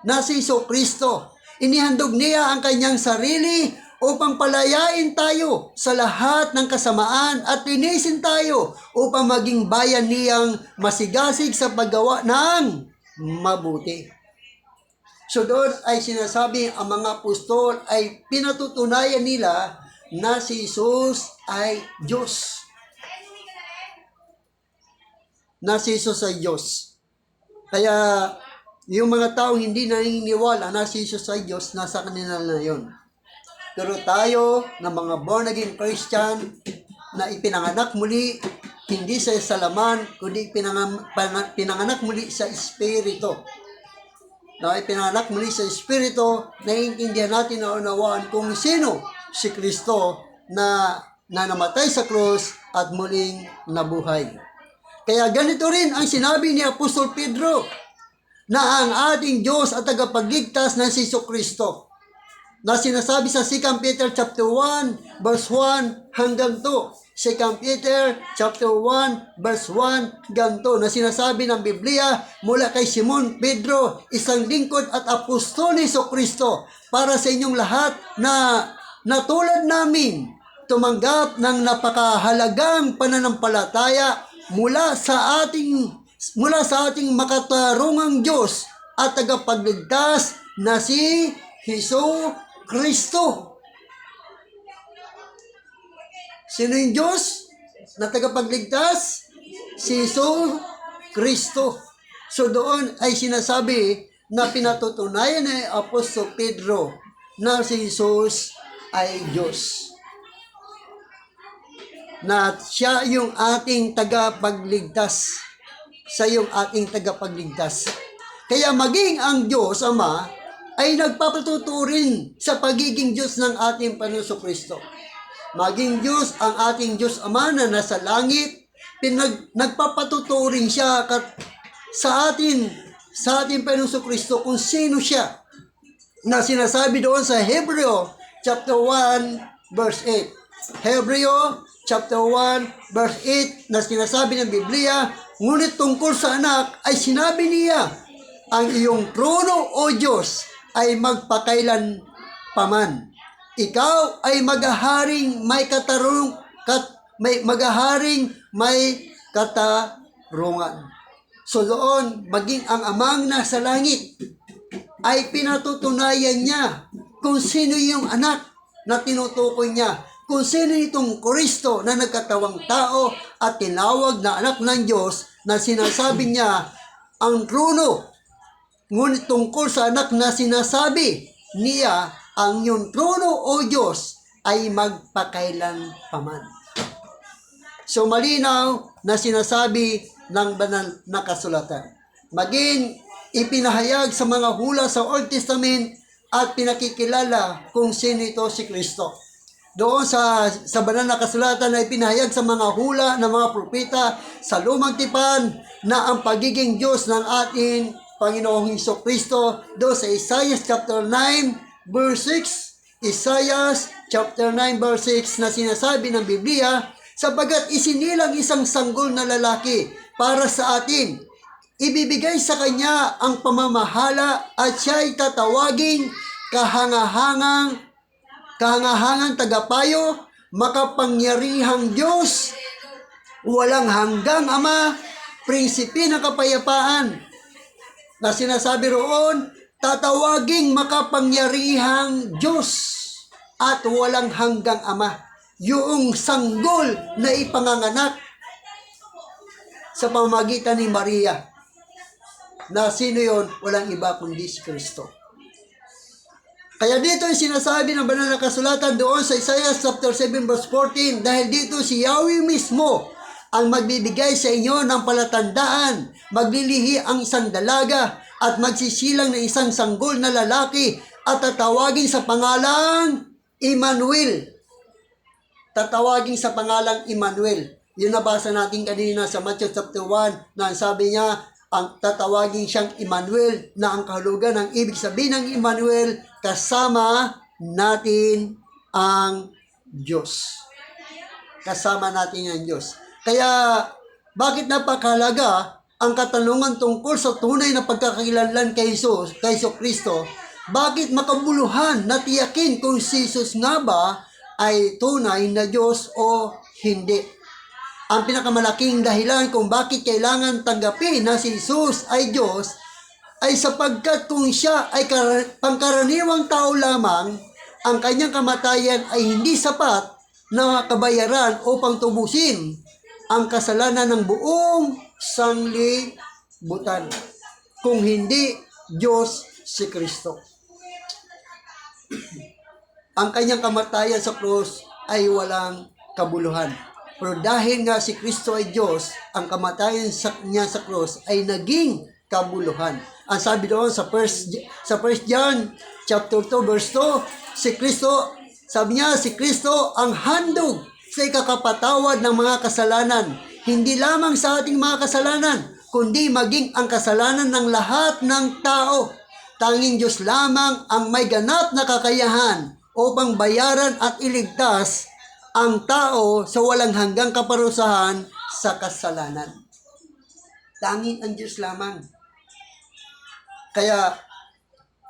Na si Hesus Kristo. Inihandog niya ang kanyang sarili upang palayain tayo sa lahat ng kasamaan at linisin tayo upang maging bayan niyang masigasig sa paggawa ng mabuti. So doon ay sinasabi ang mga apostol ay pinatutunayan nila na si Jesus ay Diyos. Na si Jesus ay Diyos. Kaya yung mga taong hindi naniniwala na si Jesus ay Diyos, nasa kanila na yun. Pero tayo, na mga born-again Christian, na ipinanganak muli, hindi sa salaman, kundi pinanganak muli sa Espiritu. Na ipinanganak muli sa Espiritu, naiintindihan natin na unawaan kung sino si Kristo na namatay sa krus at muling nabuhay. Kaya ganito rin ang sinabi ni Apostol Pedro, na ang ating Diyos at tagapagligtas na si Kristo. Na sinasabi sa 2 Peter chapter 1 verse 1 hanggang 2. 2 Peter chapter 1 verse 1 hanggang 2 na sinasabi ng Biblia mula kay Simon Pedro, isang lingkod at apostol ni Kristo, para sa inyong lahat na natulad namin tumanggap ng napakahalagang pananampalataya mula sa ating makatarungang Diyos at tagapagligtas na si Hesus Kristo. Sino yung Diyos na tagapagligtas? Si Hesus Kristo. So doon ay sinasabi na pinatutunayan ni Apostol Pedro na si Jesus ay Diyos. Na siya yung ating tagapagligtas. Siya yung ating tagapagligtas. Kaya maging ang Diyos Ama ay nagpapatuturin sa pagiging Diyos ng ating Panginoon Kristo. Maging Diyos ang ating Diyos Ama na nasa langit, nagpapatuturin siya sa ating Panginoon Kristo kung sino siya. Na sinasabi doon sa Hebreo chapter 1 verse 8. Hebreo chapter 1 verse 8 na sinasabi ng Biblia, ngunit tungkol sa anak ay sinabi niya, ang iyong trono o Diyos ay magpakailan paman. Ikaw ay maghaharing may katarungan. So doon, maging ang amang nasa langit ay pinatutunayan niya kung sino yung anak na tinutukoy niya. Kung sino itong Kristo na nagkatawang tao at tinawag na anak ng Diyos na sinasabi niya ang trono. Ngunit tungkol sa anak na sinasabi niya, ang iyong trono o Diyos ay magpakailan paman. So malinaw na sinasabi ng banal na kasulatan. maging ipinahayag sa mga hula sa Old Testament at pinakikilala kung sino ito si Kristo. Doon sa banal na kasulatan ay pinahayag sa mga hula ng mga propeta sa lumang tipan na ang pagiging Diyos ng ating Panginoong Hesukristo. Doon sa Isaiah chapter 9 verse 6, Isaiah chapter 9 verse 6 na sinasabi ng Biblia, sapagat isinilang isang sanggol na lalaki para sa atin, ibibigay sa kanya ang pamamahala at siya'y tatawaging kahangahangang tagapayo, makapangyarihang Diyos, walang hanggang Ama, prinsipe ng kapayapaan. Na sinasabi roon, tatawaging makapangyarihang Diyos at walang hanggang Ama. Yung sanggol na ipanganganak sa pamamagitan ni Maria. Na sino yon? Walang iba kundi si Kristo. Kaya dito yung sinasabi ng banal na kasulatan doon sa Isaiah chapter 7 verse 14, dahil dito si Yahweh mismo ang magbibigay sa inyo ng palatandaan, maglilihi ang isang dalaga at magsisilang ng isang sanggol na lalaki at tatawagin sa pangalang Emmanuel. Tatawagin sa pangalang Emmanuel. Yun nabasa natin kanina sa Matthew chapter 1 na sabi niya, ang tatawagin siyang Emmanuel na ang kahulugan ng ibig sabihin ng Emmanuel, kasama natin ang Diyos. Kasama natin ang Diyos. Kaya, bakit napakahalaga ang katanungan tungkol sa tunay na pagkakakilanlan kay Jesus, kay Kristo? Bakit makabuluhan na tiyakin kung si Jesus nga ba ay tunay na Diyos o hindi? Ang pinakamalaking dahilan kung bakit kailangan tanggapin na si Jesus ay Diyos ay sapagkat kung siya ay pangkaraniwang tao lamang, ang kanyang kamatayan ay hindi sapat na kabayaran upang tubusin ang kasalanan ng buong sanglibutan. Kung hindi Diyos si Kristo. Ang kanyang kamatayan sa krus ay walang kabuluhan. Pero dahil nga si Kristo ay Diyos, ang kamatayan niya sa krus ay naging kabuluhan. Ang sabi doon sa 1 John chapter 2 verse 2, si Kristo, sabi niya, si Kristo ang handog sa ikakapatawad ng mga kasalanan. Hindi lamang sa ating mga kasalanan, kundi maging ang kasalanan ng lahat ng tao. Tanging Diyos lamang ang may ganap na kakayahan upang bayaran at iligtas ang tao sa walang hanggang kaparusahan sa kasalanan. Tanging ang Diyos lamang. Kaya,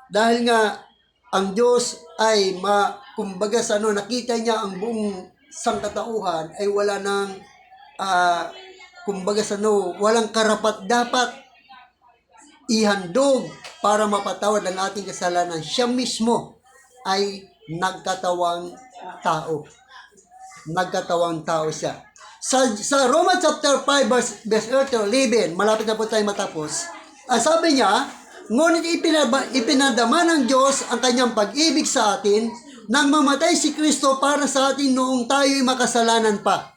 dahil nga ang Diyos ay kumbaga sa nakita niya ang buong sangkatauhan ay wala nang kumbaga sa walang karapat-dapat ihandog para mapatawad ang ating kasalanan. Siya mismo ay nagkatawang tao. Nagkatawang tao siya. Sa Romans chapter 5 verse 11, malapit na po tayo matapos. Sabi niya, ngunit ipinadama ng Diyos ang kanyang pag-ibig sa atin nang mamatay si Kristo para sa atin noong tayo'y makasalanan pa.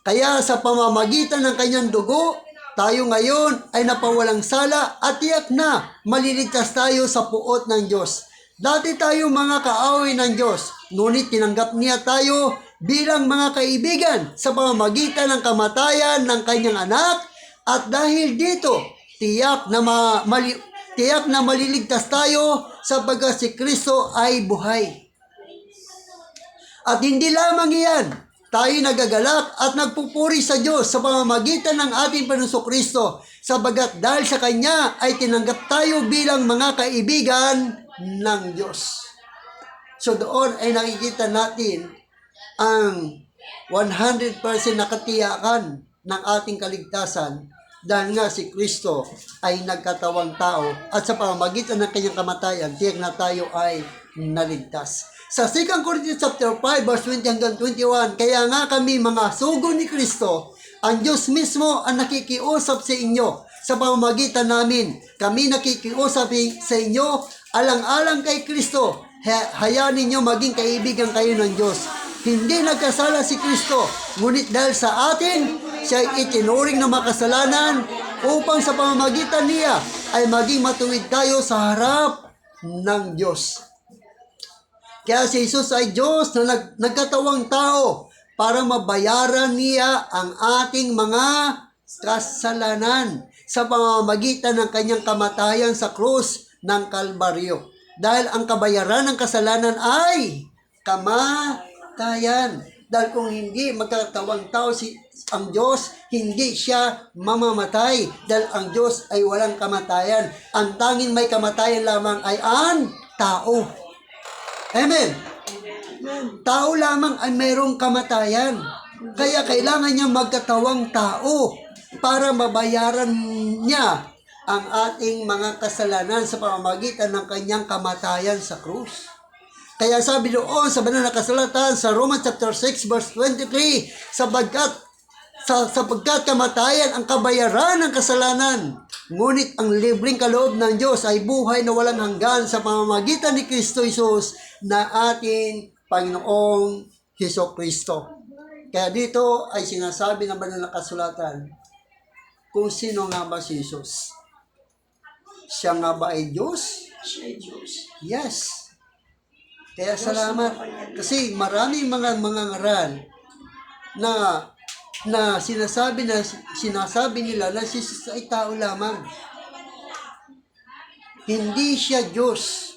Kaya sa pamamagitan ng kanyang dugo, tayo ngayon ay napawalang sala at tiyak na maliligtas tayo sa puot ng Diyos. Dati tayo mga kaaway ng Diyos, ngunit tinanggap niya tayo bilang mga kaibigan sa pamamagitan ng kamatayan ng kanyang anak, at dahil dito, tiyak na maliligtas tayo sapagkat si Kristo ay buhay. At hindi lamang iyan, tayo nagagalak at nagpupuri sa Diyos sa pamamagitan ng ating Panginoong Kristo, sapagkat dahil sa Kanya ay tinanggap tayo bilang mga kaibigan ng Diyos. So doon ay nakikita natin ang 100% nakatiyakan ng ating kaligtasan dahil nga si Kristo ay nagkatawang tao at sa pamamagitan ng kanyang kamatayan, tiyak na tayo ay naligtas. Sa 2 Corinthians chapter 5 verse 20 hanggang 21, kaya nga kami mga sugo ni Kristo, ang Diyos mismo ang nakikiusap sa inyo sa pamamagitan namin. Kami nakikiusap sa inyo alang-alang kay Kristo. Hayaan ninyo maging kaibigan kayo ng Diyos. Hindi nagkasala si Kristo, ngunit dahil sa atin, siya itinuring na makasalanan upang sa pamamagitan niya ay maging matuwid tayo sa harap ng Diyos. Kaya si Jesus ay Diyos na nagkatawang tao para mabayaran niya ang ating mga kasalanan sa pamamagitan ng kanyang kamatayan sa krus ng Kalbaryo. Dahil ang kabayaran ng kasalanan ay kamatayan. Dahil kung hindi magkatawang tao ang Diyos, hindi siya mamamatay. Dahil ang Diyos ay walang kamatayan. Ang tanging may kamatayan lamang ay ang tao. Amen. Tao lamang ay mayroong kamatayan. Kaya kailangan niya magkatawang tao para mabayaran niya ang ating mga kasalanan sa pamamagitan ng kanyang kamatayan sa krus. Kaya sabi doon sa banal na kasulatan sa Romans chapter 6 verse 23, sapagkat kamatayan ang kabayaran ng kasalanan, ngunit ang libreng kaloob ng Diyos ay buhay na walang hanggan sa pamamagitan ni Kristo Jesus na ating Panginoong Hesukristo. Kaya dito ay sinasabi ng banal na kasulatan kung sino nga ba si Jesus. Siya nga ba ay Diyos? Siya ay Diyos. Yes. Kaya salamat. Kasi maraming mga ngaral na sinasabi nila na si Jesus ay tao lamang. Hindi siya Diyos.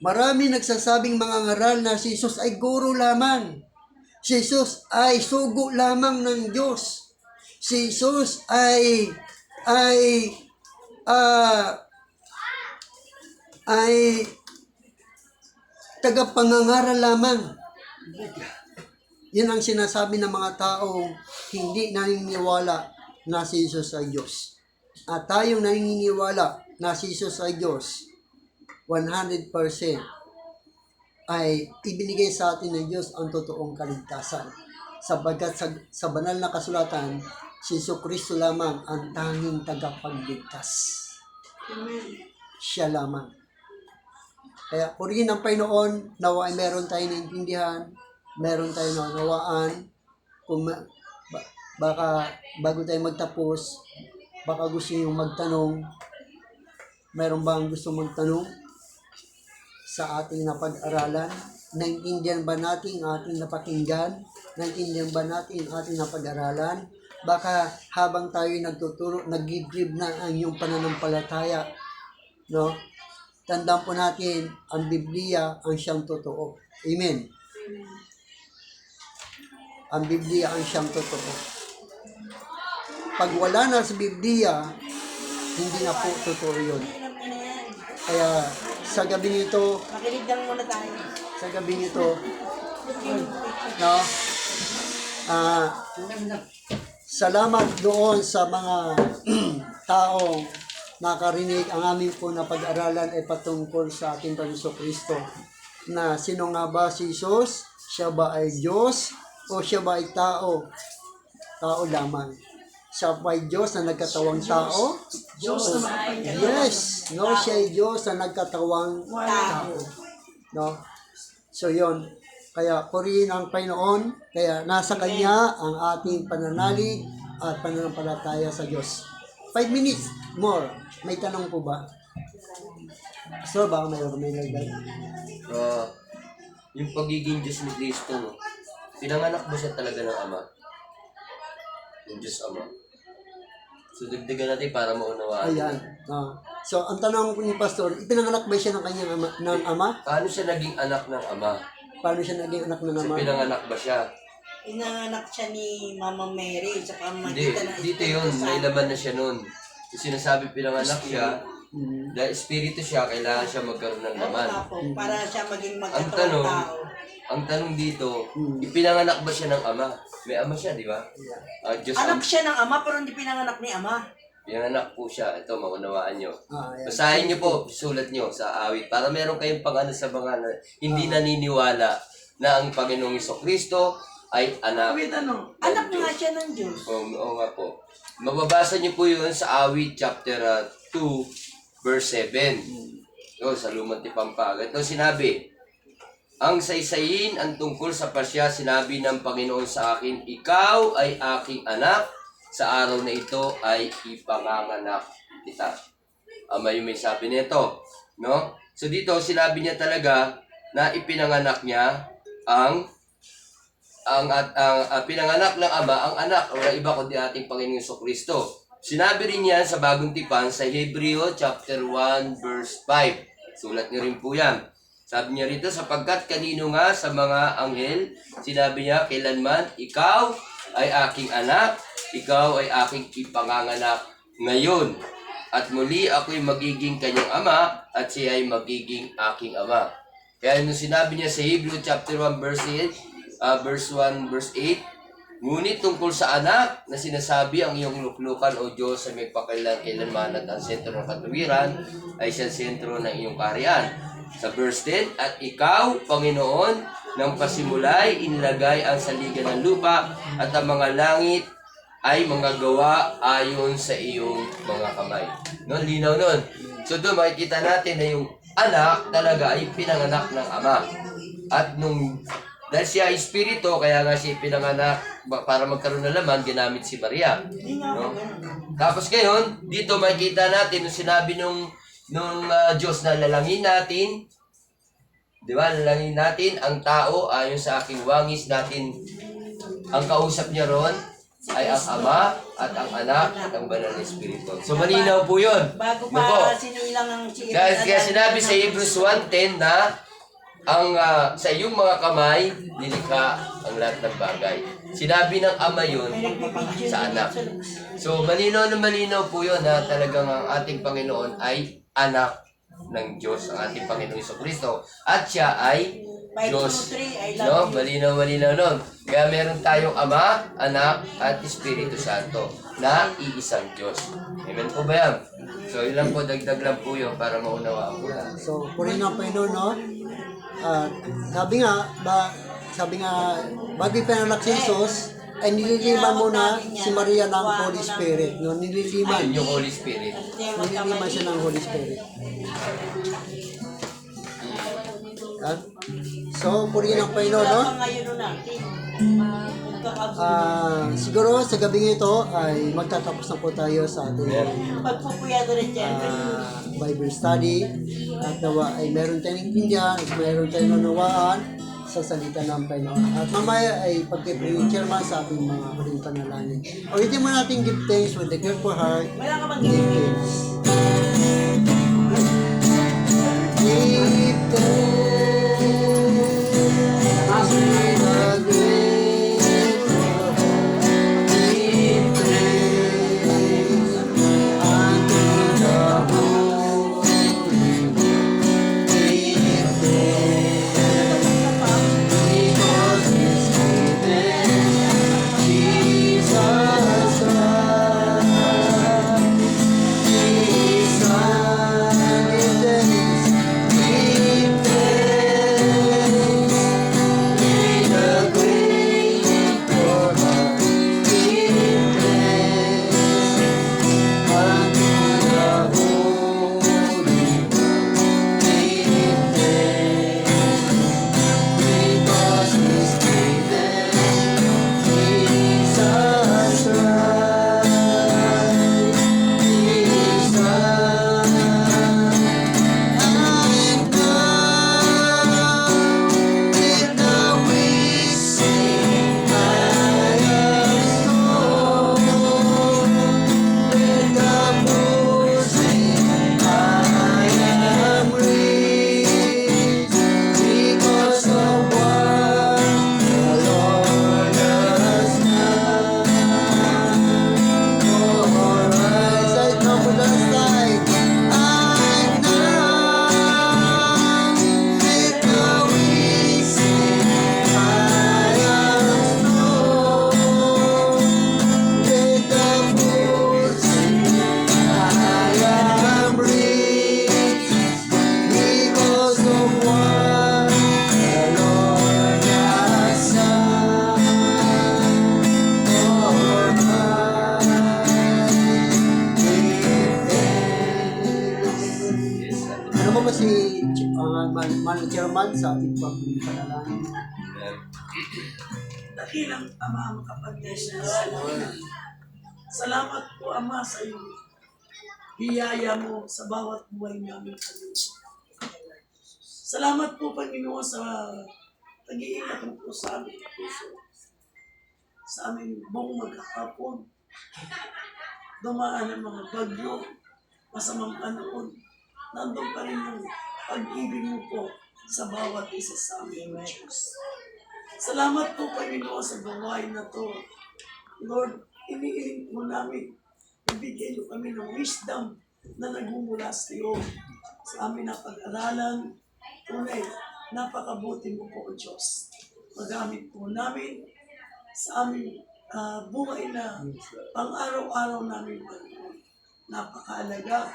Marami nagsasabing mga ngaral na si Jesus ay guro lamang. Si Jesus ay sugo lamang ng Diyos. Si Jesus ay tagapangangaral lamang. Yan ang sinasabi ng mga taong hindi naniniwala na si Jesus ay Diyos. At tayong naniniwala na si Jesus ay Diyos, 100% ay ibinigay sa atin ng Diyos ang totoong kaligtasan. Sapagkat sa banal na kasulatan, si Jesucristo lamang ang tanging tagapagligtas. Siya lamang. Kaya purihin ang Panginoon, nawa ay meron tayong naintindihan, meron tayong naunawaan, kung baka bago tayo magtapos, baka gusto nyo magtanong, meron bang gusto magtanong sa ating napag-aralan? Naintindihan ba natin ang ating napakinggan? Naintindihan ba natin ang ating napag-aralan? Baka habang tayo nagtuturo, nag-give na ang iyong pananampalataya, no? Tandaan po natin, ang Biblia ang siyang totoo. Amen. Ang Biblia ang siyang totoo. Pag wala na sa Biblia, hindi na po totoo yun. Kaya sa gabi nito, Makinig lang muna tayo. sa gabi nito, no? Salamat doon sa mga taong nakarinig. Ang aming po na pag-aralan ay patungkol sa ating Panginoon Kristo. Na sino nga ba si Jesus? Siya ba ay Diyos? O siya ba ay tao? Tao lamang. Siya ba ay Diyos na nagkatawang tao? Diyos na makapangyarihan. Yes. No, siya ay Diyos na nagkatawang tao. No? So, yon. Kaya, purihin ang Panginoon. Kaya, nasa Kanya ang ating pananalig at pananampalataya sa Diyos. 5 minutes more. May tanong po ba? So, baka may nagdag. Yung pagiging Diyos ni Kristo, no? Pinanganak ba siya talaga ng Ama? Yung Diyos Ama. So, dagdagan natin para maunawaan. Ayan. So, ang tanong ko ni Pastor, ipinanganak ba siya ng kanyang ama, ng ama? Paano siya naging anak ng Ama? Paano siya naging anak ng So, ama? pinanganak ba siya? Inanganak siya ni Mama Mary sa Hindi, pamagitan ng dito yun. May laman na siya nun. Yung sinasabi pinanganak siya, dahil espiritu siya, kailangan siya magkaroon ng laman. Para siya maging Ang magkatawang tanong, tao. dito, ipinanganak ba siya ng Ama? May Ama siya, di ba? Diyos Anak Ama. siya ng ama pero hindi pinanganak ni ama. Pinanganak po siya. Ito, maunawaan nyo. Ayan. Basahin nyo po, sulat nyo sa awit. Para meron kayong pang-ano sa mga hindi naniniwala na ang Panginoong Hesukristo ay anak. Wait, ano? Anak nga siya ng Diyos. Oo nga po. Mababasa nyo po yun sa awit chapter 2 verse 7. Ito, sa Lumang Tipampag. Ito sinabi, ang saysayin ang tungkol sa pasya, sinabi ng Panginoon sa akin, ikaw ay aking anak, sa araw na ito ay ipanganganak kita. Ama yung may sabi nito, no? So dito sinabi niya talaga na ipinanganak niya ang pinanganak ng Ama ang anak, wala iba kundi ating Panginoong Jesucristo. Sinabi rin yan sa Bagong Tipan sa Hebreo chapter 1 verse 5. Sulat niyo rin po yan. Sabi niya rito, sapagkat kanino nga sa mga anghel, sinabi niya, kailanman, ikaw ay aking anak, ikaw ay aking ipanganganak ngayon. At muli ako'y magiging kanyang ama, at siya ay magiging aking ama. Kaya nung sinabi niya sa Hebreo chapter 1 verse 8, verse 1 verse 8, ngunit tungkol sa anak na sinasabi ang iyong luklukan o Diyos ay may pakailanman at ang sentro ng katuwiran ay siya sentro ng iyong kaharian. Sa verse 10, at ikaw, Panginoon, ng pasimulay, inilagay ang saligan ng lupa at ang mga langit ay mga gawa ayon sa iyong mga kamay. No, linaw nun. So doon makikita natin na yung anak talaga ay pinanganak ng Ama. At dahil siya ay espiritu, kaya nga siya pinanganak para magkaroon ng laman, ginamit si Maria. No? Tapos ngayon, dito makikita natin nung sinabi nung Diyos na lalangin natin, di ba, lalangin natin ang tao ayon sa aking wangis natin, ang kausap niya ron ay ang Ama at ang Anak at ang Banal na Espiritu. So malinaw po yun. Bago No pa po. sinilang ang Kaya sinabi sa Hebrews 1:10 na ang sa iyong mga kamay nilikha ang lahat ng bagay. Sinabi ng Ama yun sa Anak. So malinaw na malinaw po yun na talagang ang ating Panginoon ay anak ng Diyos, ang ating Panginoong Jesucristo. At siya ay Diyos. No? Malinaw nun. Kaya meron tayong Ama, Anak, at Espiritu Santo na iisang Diyos. Amen po ba yan? So yun lang po, dagdag lang po yun para maunawaan po natin. So, purihin ang Panginoon, no? Sabi nga, bago ipinanak si Jesus, ay nililiman mo na si Maria ng Holy Spirit. No? Nililiman. Yun yung Holy Spirit. Nililiman siya ng Holy Spirit. So, purihin ang Panginoon, no? Siguro sa gabi ito ay magtatapos na po tayo sa ating Bible study at nawa ay meron tayong intindihan at meron tayong nanawaan sa salita ng Panginoon. At mamaya ay pagkipray yung chairman sa ating mga huling panalangin. Ulitin mo natin give thanks with a grateful heart. Give thanks. Give thanks. Chairman sa ating pagpili panalangin. Dakilang Ama, makapag-bless na sa Salamat po, Ama, sa iyo. Biyaya mo sa bawat buhay namin, Panginoon. Salamat po, Panginoon, sa pag-iingat mo po sa aming puso. Sa aming buong magkakapon. Dumaan ang mga bagyo, masamang panahon. Nandun pa rin yung pag-ibig mo po sa bawat isa sa amin, Diyos. Salamat po, Panginoon, sa gawain na to. Lord, iniiling po namin, ibigay niyo kami ng wisdom na nagmumula sa iyo. Sa amin na pag-aralan, tunay, napakabuti mo po, Diyos. Magamit po namin sa aming buhay na pang-araw-araw namin, Panginoon. Napakaalaga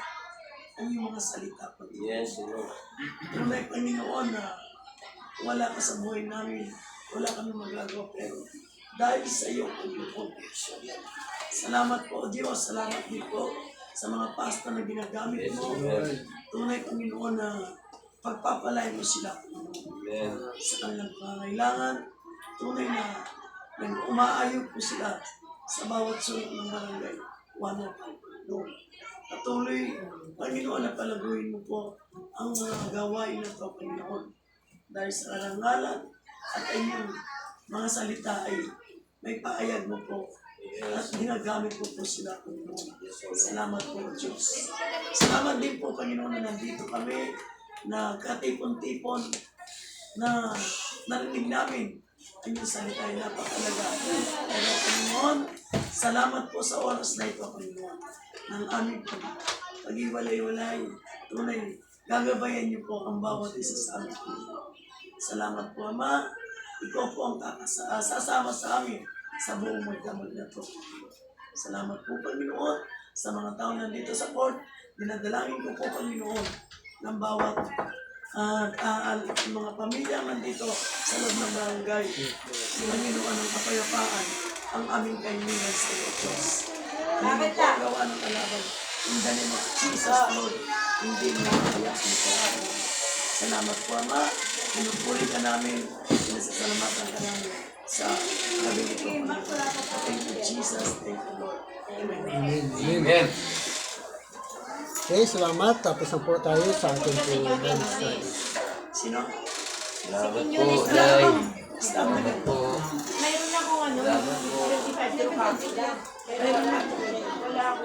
ang iyong mga salita, Panginoon. Yes, Lord. Tunay, Panginoon, na wala ka sa buhay namin, wala kami magagawa, pero dahil sa iyo, Panginoon. Salamat po, Diyos. Salamat din po sa mga pasta na ginagamit mo. Tunay, Panginoon, na pagpapalay mo sila, Panginoon, Amen. sa kanilang pangangailangan. Tunay na umaayon po sila sa bawat sulok ng barangay. Wala, Panginoon. Patuloy, Panginoon, na palaguin mo po ang mga gawain na ito, Panginoon. Dahil sa karangalan at inyong mga salita ay may paayag mo po at ginagamit mo po sila, Panginoon. Salamat po, Diyos. Salamat din po, Panginoon, na nandito kami na katipon-tipon na narinig namin ang iyong salita ay napakalaga. Pero, Panginoon, salamat po sa oras na ito, Panginoon, ng aming pag-iwalay-walay. Tunay, gagabayan niyo po ang bawat isa sa amin, Panginoon. Salamat po, Ama. Ikaw po ang sasama sa amin sa buong magdamag na ito. Salamat po, Panginoon, sa mga tao nandito sa court. Dinadalangin ko po, Panginoon, ng bawat mga pamilya nandito sa loob ng barangay. Panginoon, ng kapayapaan ang aming kailangan sa iyo, Diyos. Ano po gawa ng kalaban? In the name of Jesus, Lord, hindi mo kaya mo po ako. Salamat po, Ama. Pinupuli ka namin. Pinasasalamatan ka namin sa gabi ito. Thank you, Jesus. Thank you, Lord. Amen. Amen. Amen. Amen. Okay, salamat. Tapos na po tayo sa ating program. Sino? Salamat po, Day. Stop na Salamat po. Mayroon akong ano, Salamat po. 25 to copy lang. Mayroon ako. Wala ako.